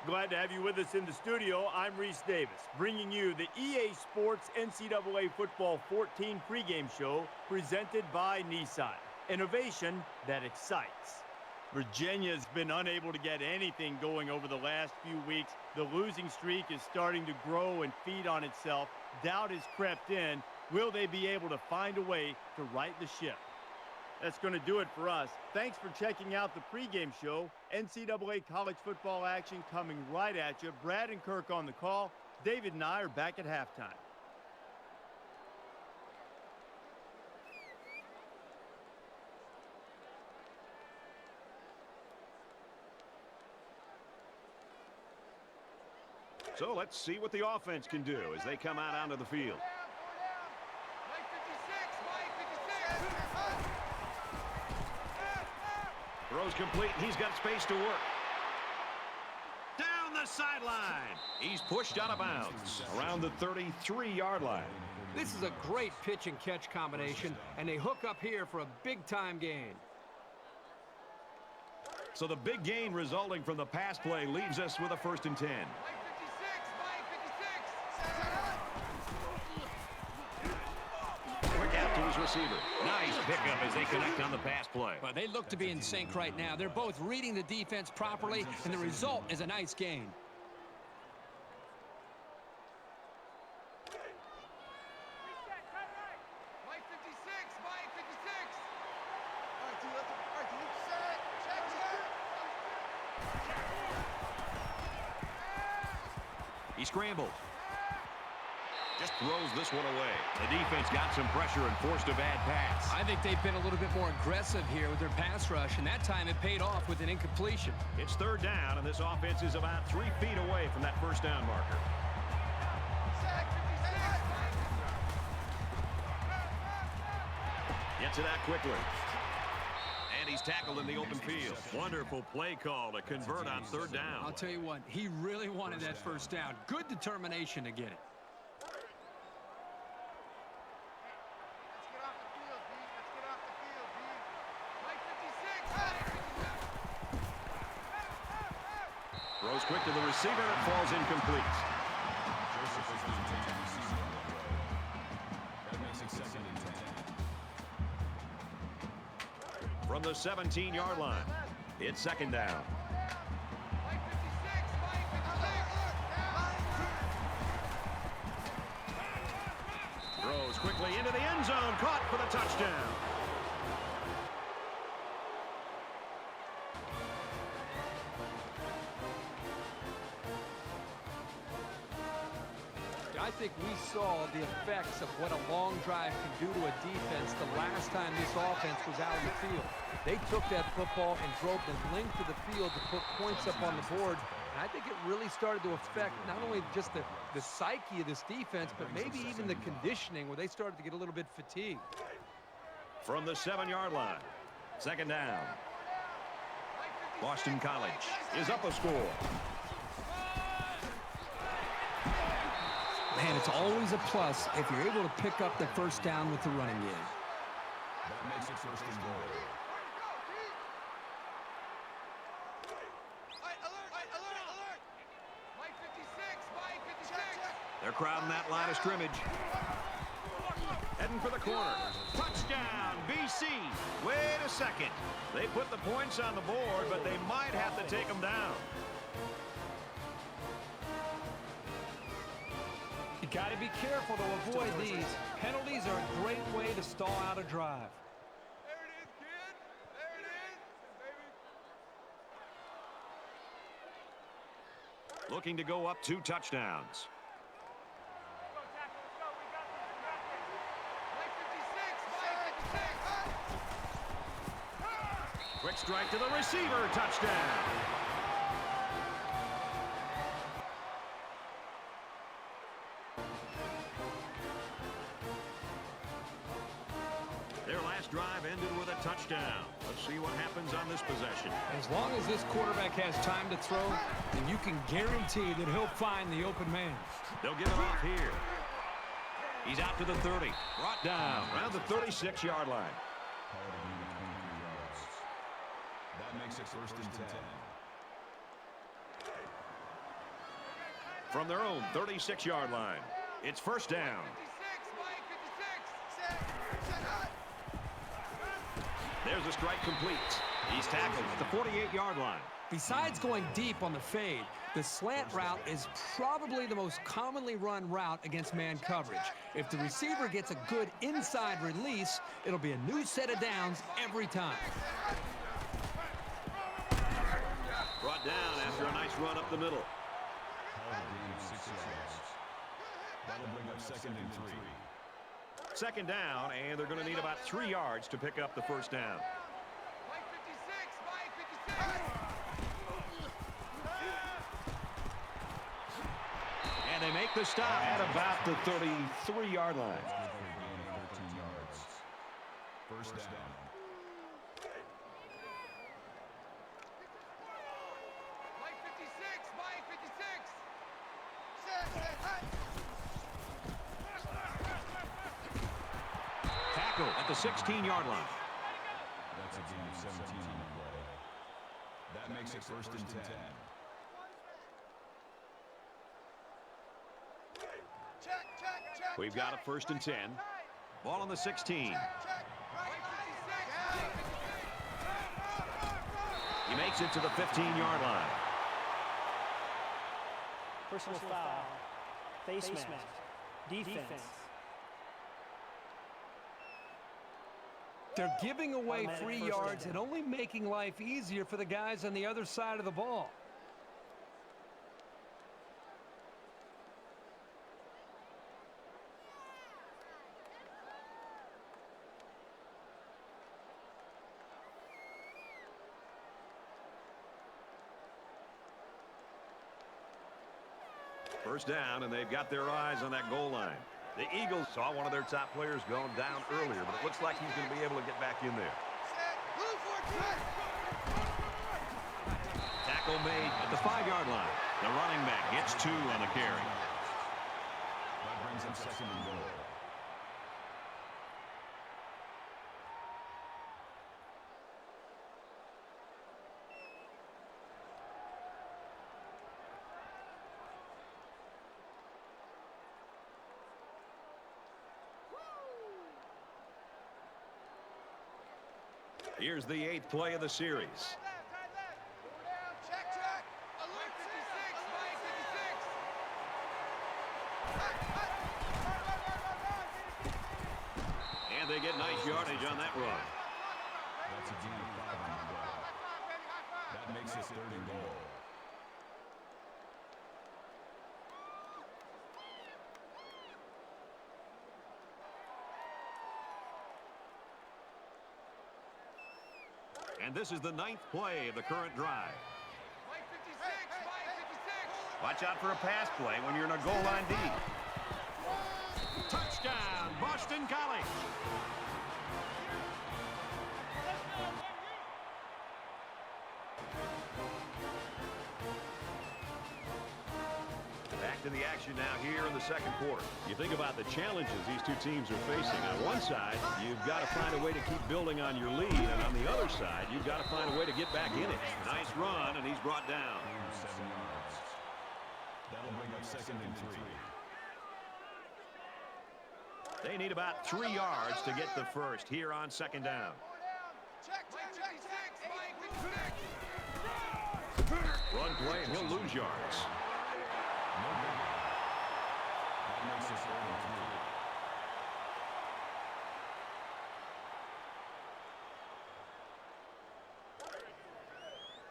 Glad to have you with us in the studio. I'm Reese Davis, bringing you the EA Sports NCAA Football 14 pregame show presented by Nissan. Innovation that excites. Virginia's been unable to get anything going over the last few weeks. The losing streak is starting to grow and feed on itself. Doubt has crept in. Will they be able to find a way to right the ship? That's going to do it for us. Thanks for checking out the pregame show. NCAA college football action coming right at you. Brad and Kirk on the call. David and I are back at halftime. So let's see what the offense can do as they come out onto the field. Throws complete, and he's got space to work. Down the sideline. He's pushed out of bounds around the 33-yard line. This is a great pitch and catch combination, and they hook up here for a big-time gain. So the big gain resulting from the pass play leaves us with a 1st and 10. Quick out to his receiver. Nice pickup as they connect on the pass play. But they look to be in sync right now. They're both reading the defense properly, and the result is a nice gain. He scrambles. Just throws this one away. The defense got some pressure and forced a bad pass. I think they've been a little bit more aggressive here with their pass rush, and that time it paid off with an incompletion. It's 3rd down, and this offense is about 3 feet away from that 1st down marker. Gets it out quickly. And he's tackled in the open field. Wonderful play call to convert on 3rd down. I'll tell you what, he really wanted that 1st down. Good determination to get it. Throws quick to the receiver, and it falls incomplete. From the 17-yard line, it's 2nd down. Throws quickly into the end zone, caught for the touchdown. I think we saw the effects of what a long drive can do to a defense the last time this offense was out on the field. They took that football and drove the length of the field to put points up on the board. And I think it really started to affect not only just the psyche of this defense, but maybe even the conditioning where they started to get a little bit fatigued. From the 7-yard line, 2nd down. Boston College is up a score. Man, it's always a plus if you're able to pick up the 1st down with the running game. That makes it 1st and goal. They're crowding that line of scrimmage. Heading for the corner. Touchdown, BC. Wait a second. They put the points on the board, but they might have to take them down. You got to be careful to avoid these. Penalties are a great way to stall out a drive. There it is, kid. There it is, baby. Looking to go up 2 touchdowns. Quick strike to the receiver. Touchdown. Their last drive ended with a touchdown. Let's see what happens on this possession. As long as this quarterback has time to throw, then you can guarantee that he'll find the open man. They'll give it off here. He's out to the 30. Brought down around the 36-yard line. That makes it 1st and 10. From their own 36-yard line. It's first down. 56, Mike, 56. There's a strike complete. He's tackled at the 48-yard line. Besides going deep on the fade, the slant route is probably the most commonly run route against man coverage. If the receiver gets a good inside release, it'll be a new set of downs every time. Brought down after a nice run up the middle. That'll bring up 2nd and 3. Second down, and they're going to need about 3 yards to pick up the first down. Mike, 56, Mike, 56. And they make the stop at about the 33-yard line. 13 yards. First down. Mike, 56, Mike, 56. Tackle at the 16-yard line. That's a gain of 17 on the play. That makes it first and 10. We've got a first and 10. Ball on the 16. He makes it to the 15-yard line. Personal foul. Face mask. Defense. They're giving away Automatic free first yards down. and only making life easier for the guys on the other side of the ball. First down, and they've got their eyes on that goal line. The Eagles saw one of their top players going down earlier, but it looks like he's going to be able to get back in there. Tackle made at the 5-yard line. The running back gets 2 on the carry. That brings up 2nd and goal. Here's the 8th play of the series. Check. Alert, 56, Mike, 56. And they get nice yardage on that run. That's a gain of 5 on the play. That makes it 3rd and goal. And this is the 9th play of the current drive. Mike, 56, Mike, 56. Watch out for a pass play when you're in a goal line deep. Touchdown, Boston College. Back to the action now here in the second quarter. You think about the challenges these two teams are facing. On one side, you've got to find a way to keep building on your lead, and on the other side, you've got to find a way to get back in it. Nice run, and he's brought down. 7 yards. That'll bring up 2nd and 3. They need about 3 yards to get the first here on second down. Check, Mike, 56, Mike, 56. Run play, and he'll lose yards. That makes it 3rd and 3.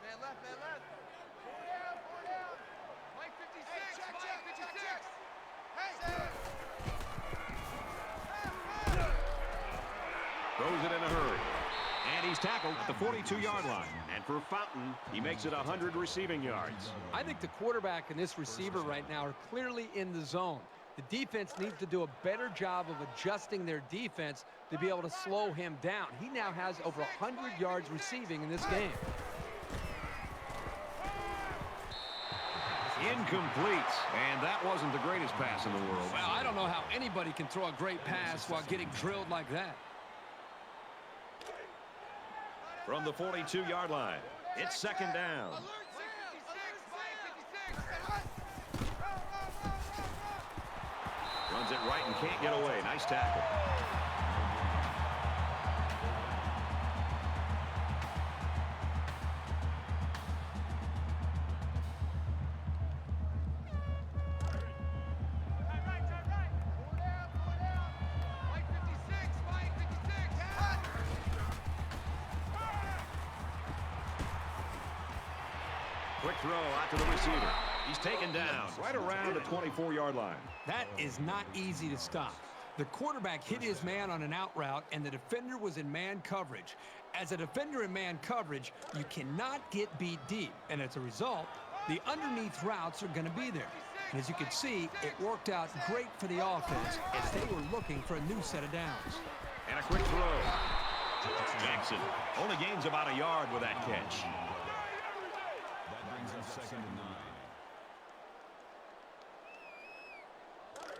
Man left. Four down. Mike, 56, Mike, 56. Throws it in a hurry. And he's tackled at the 42-yard line. And for Fountain, he makes it 100 receiving yards. I think the quarterback and this receiver right now are clearly in the zone. The defense needs to do a better job of adjusting their defense to be able to slow him down. He now has over 100 yards receiving in this game. Incomplete. And that wasn't the greatest pass in the world. Well, I don't know how anybody can throw a great pass while getting drilled like that. From the 42-yard line, it's second down. Alert, 56, Mike, 56. Reads it right and can't get away. Nice tackle. Quick throw out to the receiver. He's taken down right around the 24-yard line. That is not easy to stop. The quarterback hit his man on an out route, and the defender was in man coverage. As a defender in man coverage, you cannot get beat deep, and as a result, the underneath routes are going to be there. And as you can see, it worked out great for the offense as they were looking for a new set of downs. And a quick throw. Jackson only gains about a yard with that catch. That brings up 2nd and 9.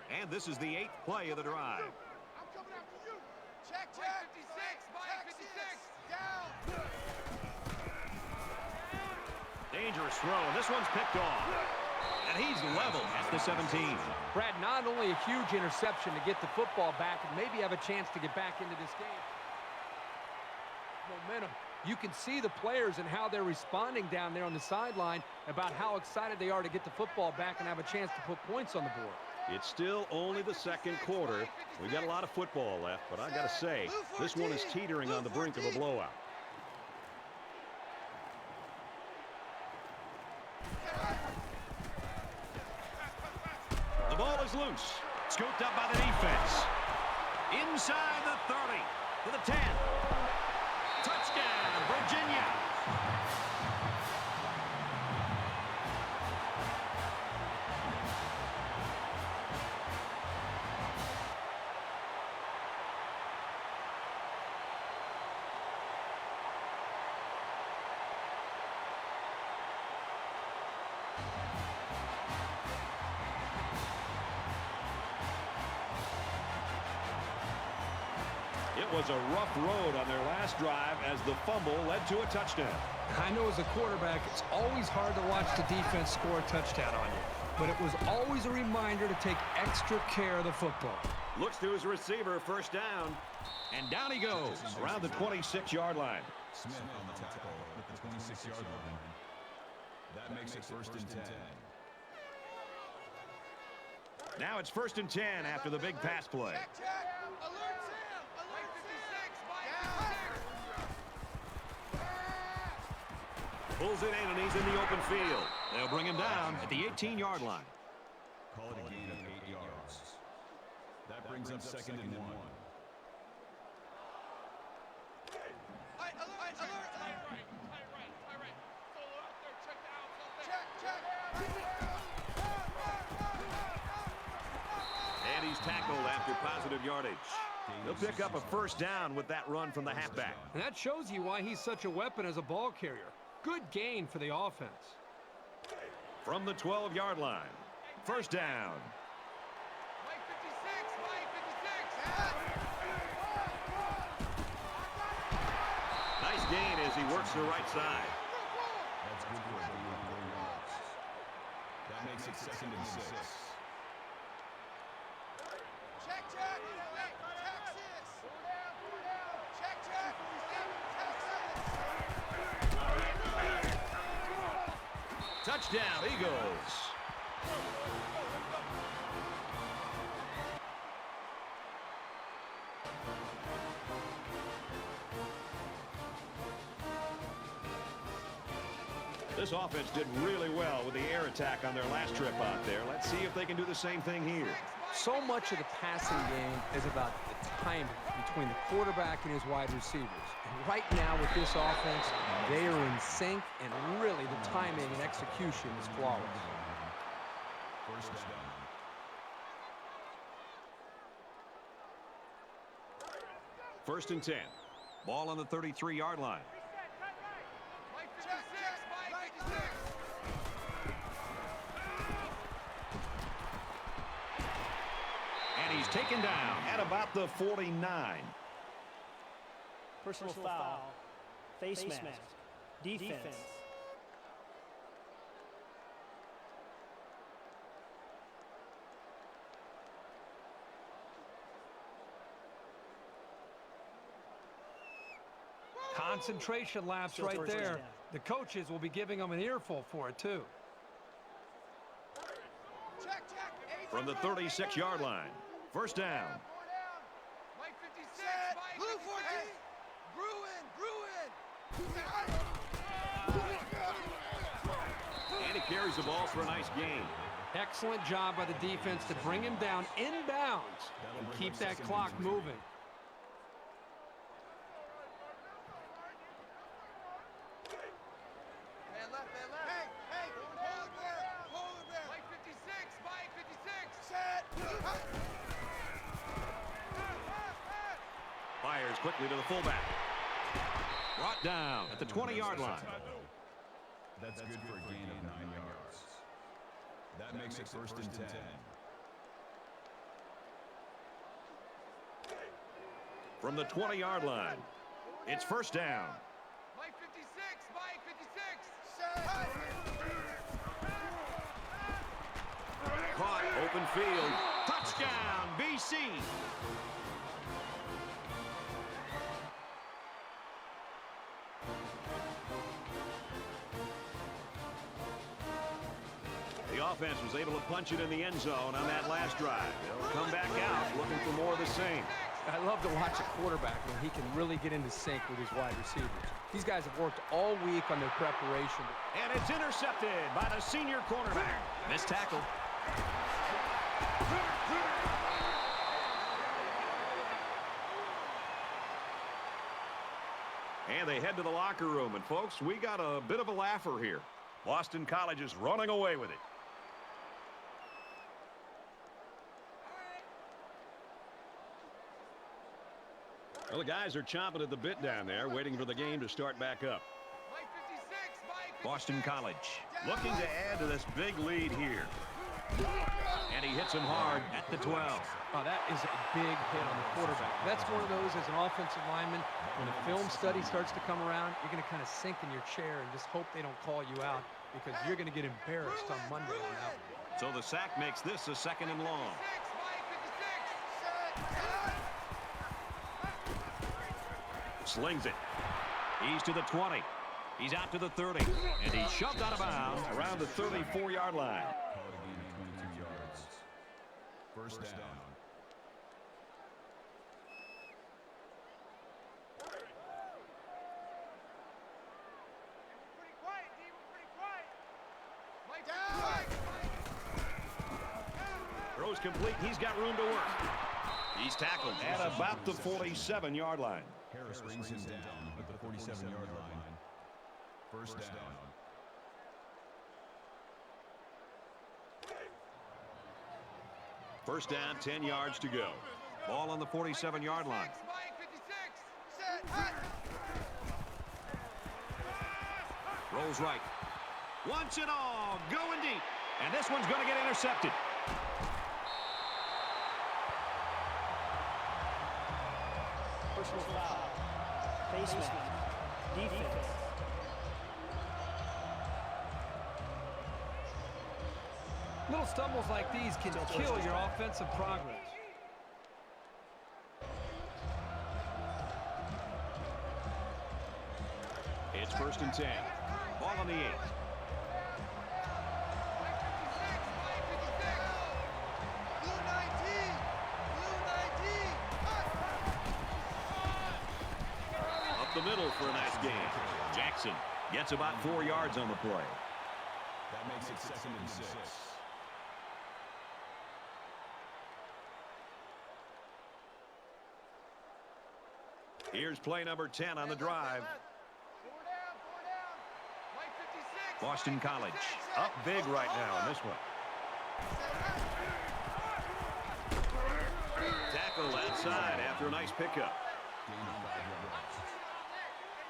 And this is the 8th play of the drive. I'm coming after you. Check. 56, Mike 56. Down. Dangerous throw, and this one's picked off. And he's level at the 17. Brad, not only a huge interception to get the football back and maybe have a chance to get back into this game. Momentum. You can see the players and how they're responding down there on the sideline about how excited they are to get the football back and have a chance to put points on the board. It's still only the 2nd quarter. We've got a lot of football left, but I got to say, this one is teetering on the brink of a blowout. The ball is loose. Scooped up by the defense. Inside the 30 to the 10. Touchdown, Virginia. It was a rough road on their last drive as the fumble led to a touchdown. I know as a quarterback, it's always hard to watch the defense score a touchdown on you. But it was always a reminder to take extra care of the football. Looks to his receiver, first down. And down he goes around the 26-yard line. Smith on the tackle at the 26-yard line. That makes it 1st and 10. Now it's 1st and 10 after the big pass play. Check. Alert Sam. Alert 56, Mike 56. Pulls it in and he's in the open field. They'll bring him down at the 18-yard line. Call it a gain of 8 yards. That brings up 2nd and 1. And he's tackled after positive yardage. He'll pick up a first down with that run from the halfback. And that shows you why he's such a weapon as a ball carrier. Good gain for the offense. From the 12-yard line. First down. Mike 56, Mike 56. Nice gain as he works the right side. That's good for a gain of 4 yards. That makes it 2nd and 6. Check. Texas. Check. Texas. Touchdown, Eagles. This offense did really well with the air attack on their last trip out there. Let's see if they can do the same thing here. So much of the passing game is about the timing between the quarterback and his wide receivers. And right now with this offense, they are in sync, and really the timing and execution is flawless. First down. First and 10. Ball on the 33-yard line. Mike 56, Mike 56. And he's taken down at about the 49. Personal foul. Face mask. Defense. Concentration lapse Still right first there. down. The coaches will be giving them an earful for it, too. Check. From the 36-yard line. First down. Mike 56, Mike 56. Blue 14. And he carries the ball for a nice gain. Excellent job by the defense to bring him down inbounds and keep that clock moving. Man left. Hey, hold it there. Mike 56. Set. Fires quickly to the fullback. Brought down at the 20-yard line. That's good for a gain of 9 yards. That makes it first and 10. From the 20-yard line, it's first down. Mike 56. Set. Caught, open field. Touchdown, BC. The offense was able to punch it in the end zone on that last drive. They'll come back out looking for more of the same. I love to watch a quarterback when he can really get into sync with his wide receivers. These guys have worked all week on their preparation. And it's intercepted by the senior cornerback. Missed tackle. And they head to the locker room. And, folks, we got a bit of a laugher here. Boston College is running away with it. Well, the guys are chomping at the bit down there, waiting for the game to start back up. Mike 56. Boston College looking to add to this big lead here. And he hits him hard at the 12. Oh, that is a big hit on the quarterback. That's one of those as an offensive lineman. When a film study starts to come around, you're going to kind of sink in your chair and just hope they don't call you out because you're going to get embarrassed on Monday on that one. So the sack makes this a second and long. Slings it. He's to the 20. He's out to the 30. And he's shoved out of bounds around the 34-yard line. Call a gain of 22 yards. First down. Pretty quiet, D. We're pretty quiet. Mike Throws complete. He's got room to work. He's tackled at about the 47-yard line. Harris brings him down at the 47-yard line. First down. First down, 10 yards to go. Ball on the 47-yard line. Mike 56. Set. Rolls right. Wants it all. Going deep. And this one's going to get intercepted. Personal foul. Face mask. Defense. Little stumbles like these can kill your offensive progress. It's first and 10. Ball on the 8. Up the middle for a nice gain. Jackson gets about 4 yards on the play. That makes it second and 6. Here's play number 10 on the drive. Boston College up big right now in this one. Tackled outside after a nice pickup. Gain of 5 yards.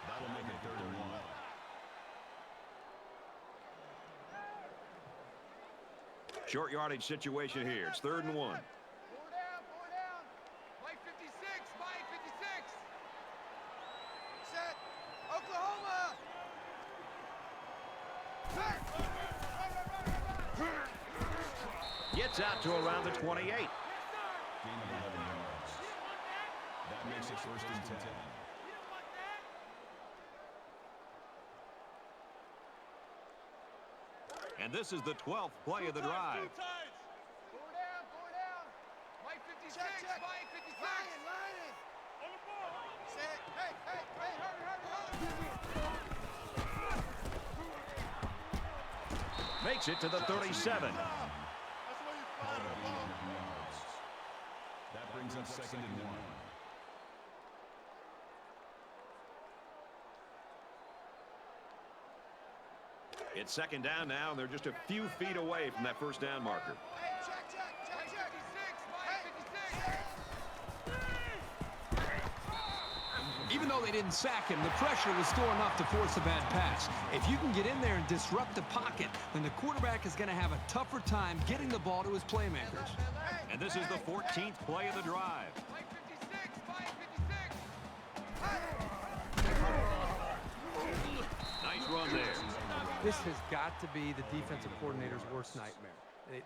That'll make it 3rd and 1. Short yardage situation here. It's 3rd and 1. 4 down. Mike 56. Mike 56. Set. Oklahoma. Gets out to around the 28. Gain of 11 yards. That makes it first and 10. And this is the 12th play of the drive. Four down. Mike 56, Mike 56. Line. On the ball. Set. Hey, hurry. Makes it to the 37. That brings up 2nd and 1. It's 2nd down now, and they're just a few feet away from that first down marker. Hey, check. Mike 56. Even though they didn't sack him, the pressure was still enough to force a bad pass. If you can get in there and disrupt the pocket, then the quarterback is going to have a tougher time getting the ball to his playmakers. And this is the 14th play of the drive. Mike 56. Nice run there. This has got to be the defensive coordinator's worst nightmare.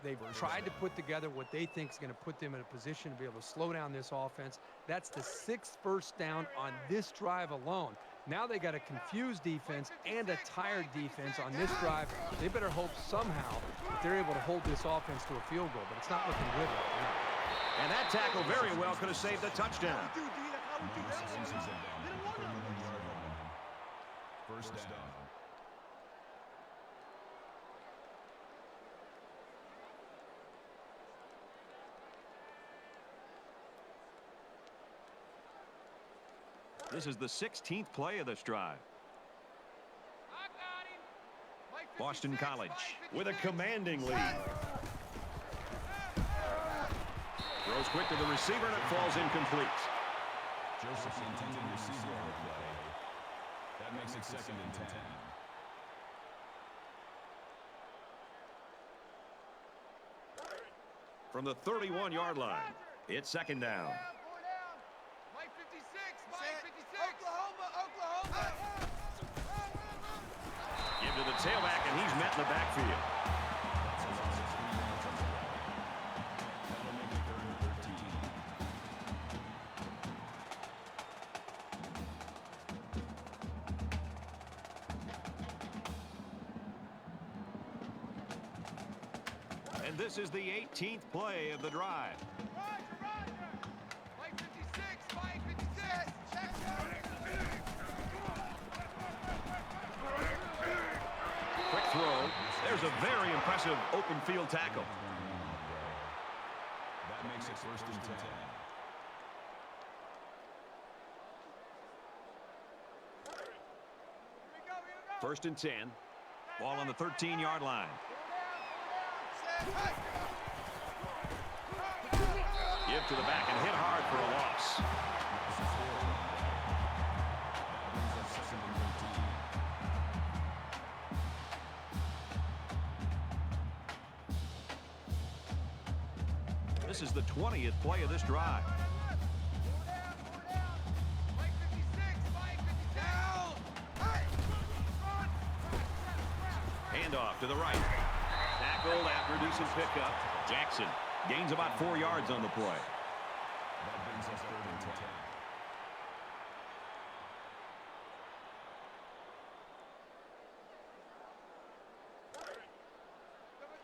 They've tried to put together what they think is going to put them in a position to be able to slow down this offense. That's the 6th first down on this drive alone. Now they got a confused defense and a tired defense on this drive. They better hope somehow that they're able to hold this offense to a field goal, but it's not looking good right now. And that tackle very well could have saved the touchdown. First down. This is the 16th play of this drive. I got him. Mike 56, Boston College Mike with a 56. commanding lead. Throws quick to the receiver, and it falls incomplete. Joseph intended receiver on the play. That makes it 2nd and 10. From the 31-yard line, it's 2nd down. Four down. Mike 56. Oklahoma. Give to the tailback, and he's met in the backfield. That'll make it 3rd and 13. And this is the 18th play of the drive. Roger. Mike 56. Check. Quick throw. There's a very impressive open field tackle. That makes it 1st and 10. Here we go. 1st and 10. Ball on the 13-yard line. Give to the back and hit hard for a loss. This is the 20th play of this drive. Mike 56. Handoff to the right. Tackled after a decent pickup. Jackson gains about 4 yards on the play. That brings us 3rd and 10.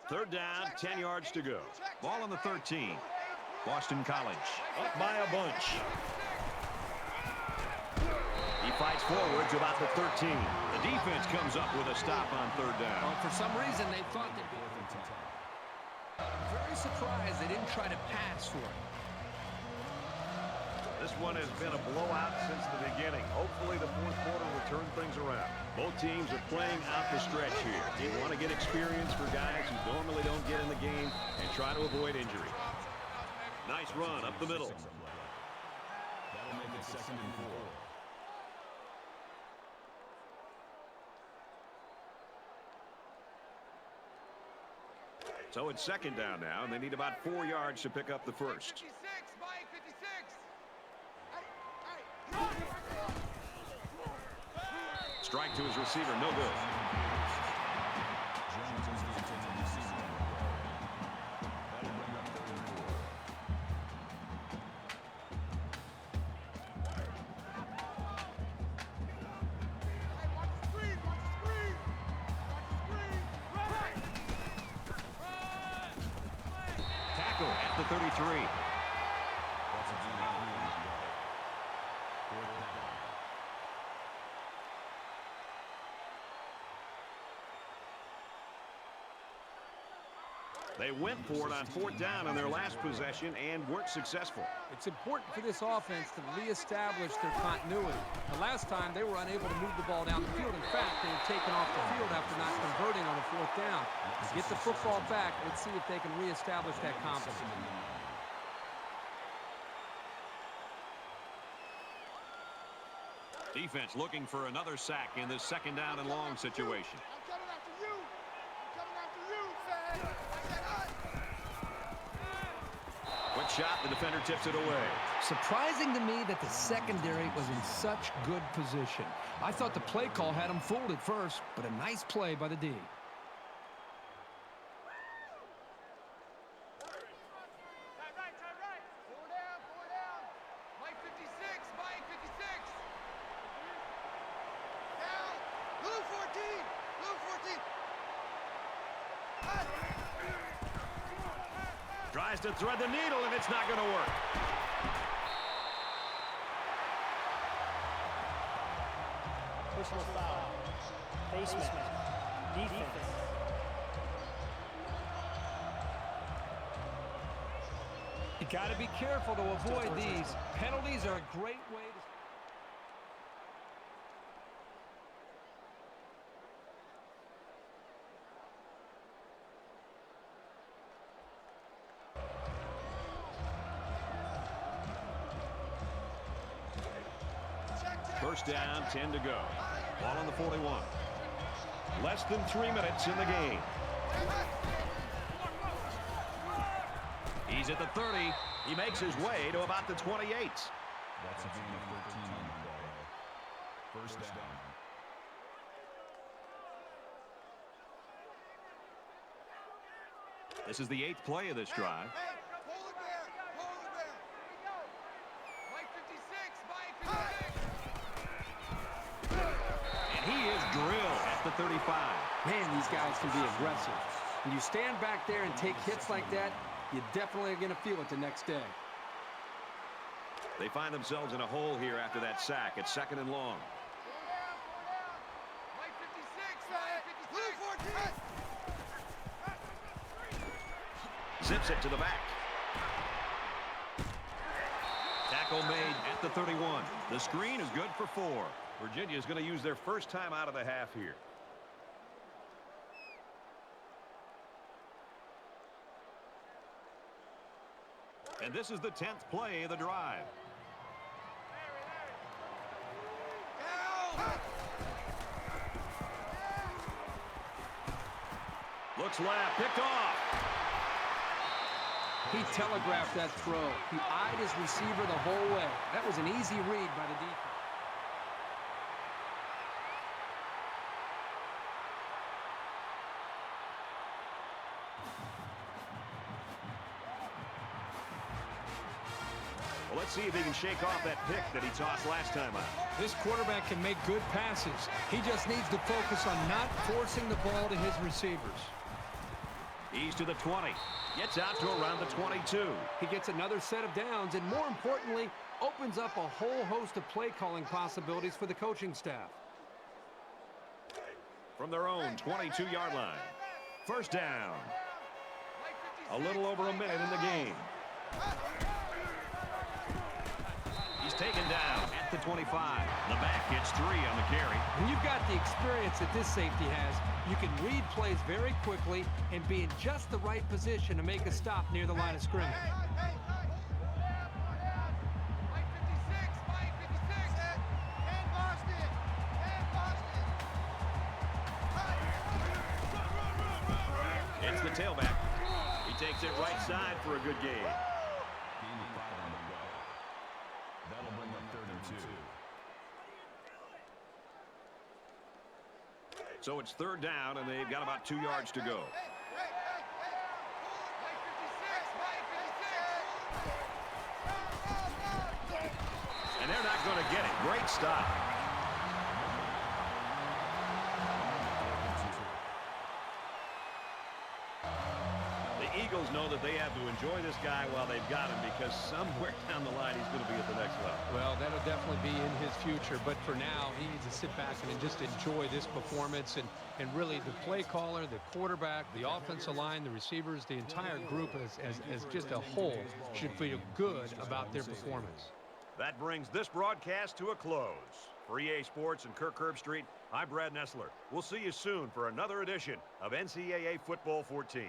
Third down, 10 yards to go. Ball on the 13. Boston College up by a bunch. He fights forward to about the 13. The defense comes up with a stop on 3rd down. Well, for some reason, they thought they'd be very surprised they didn't try to pass for it. This one has been a blowout since the beginning. Hopefully the 4th quarter will turn things around. Both teams are playing out the stretch here. You want to get experience for guys who normally don't get in the game and try to avoid injury. Nice run up the middle. That'll make it 2nd and 4. So it's 2nd down now, and they need about 4 yards to pick up the first. 56. Mike 56. Strike to his receiver, no good. Jones is the intended receiver on the play. That'll bring up 3rd and 4. Hey, watch the screen. tackle at the 33. That's a gain of 3 on the play. Fourth down. They went for it on 4th down on their last possession and weren't successful. It's important for this offense to reestablish their continuity. The last time, they were unable to move the ball down the field. In fact, they were taken off the field after not converting on a 4th down. Get the football back. Let's see if they can reestablish that confidence. Defense looking for another sack in this 2nd down and long situation. I'm coming after you. I'm coming after you, Fed. I said us. Quick shot. The defender tips it away. Surprising to me that the secondary was in such good position. I thought the play call had them fooled at first, but a nice play by the D. Four down. Mike 56, Mike 56. Down. Blue 14. Blue 14. Tries to thread the needle, and it's not going to work. Personal foul. Face mask. Defense. You got to be careful to avoid these. Penalties are a great way to... First down, 10 to go. Ball on the 41. Less than 3 minutes in the game. He's at the 30. He makes his way to about the 28. That's a gain of 13 on the play. First down. This is the 8th play of this drive. Hey, polar bear. Polar bear. Mike 56, Mike 56. And he is drilled at the 35. Man, these guys can be aggressive. When you stand back there and take hits like that, you definitely are going to feel it the next day. They find themselves in a hole here after that sack at 2nd and long. Four down. Mike 56, Mike 56. Blue 14. Zips it to the back. Tackle made at the 31. The screen is good for 4. Virginia is going to use their first time out of the half here. And this is the 10th play of the drive. Down. Looks left, picked off. He telegraphed that throw. He eyed his receiver the whole way. That was an easy read by the defense. Well, let's see if he can shake off that pick that he tossed last time out. This quarterback can make good passes. He just needs to focus on not forcing the ball to his receivers. He's to the 20. Gets out to around the 22. He gets another set of downs and, more importantly, opens up a whole host of play calling possibilities for the coaching staff. From their own 22-yard line. First down. A little over a minute in the game. He's taken down at the 25. The back gets 3 on the carry. When you've got the experience that this safety has, you can read plays very quickly and be in just the right position to make a stop near the line of scrimmage. Mike 56, Mike 56. And Boston. And Boston. It's the tailback. He takes it right side for a good gain. Gain of 5 on the way. That'll bring up 3rd and 2. So it's 3rd down, and they've got about 2 yards to go. Mike 56, Mike 56. And they're not going to get it. Great stop. The Eagles know that they have to enjoy this guy while they've got him, because somewhere down the line he's going to be at the next level. Well, that'll definitely be in his future, but for now he needs to sit back and just enjoy this performance, and really the play caller, the quarterback, the offensive line, the receivers, the entire group as just a whole should feel good about their performance. That brings this broadcast to a close. For EA Sports and Kirk Herbstreit, I'm Brad Nessler. We'll see you soon for another edition of NCAA Football 14.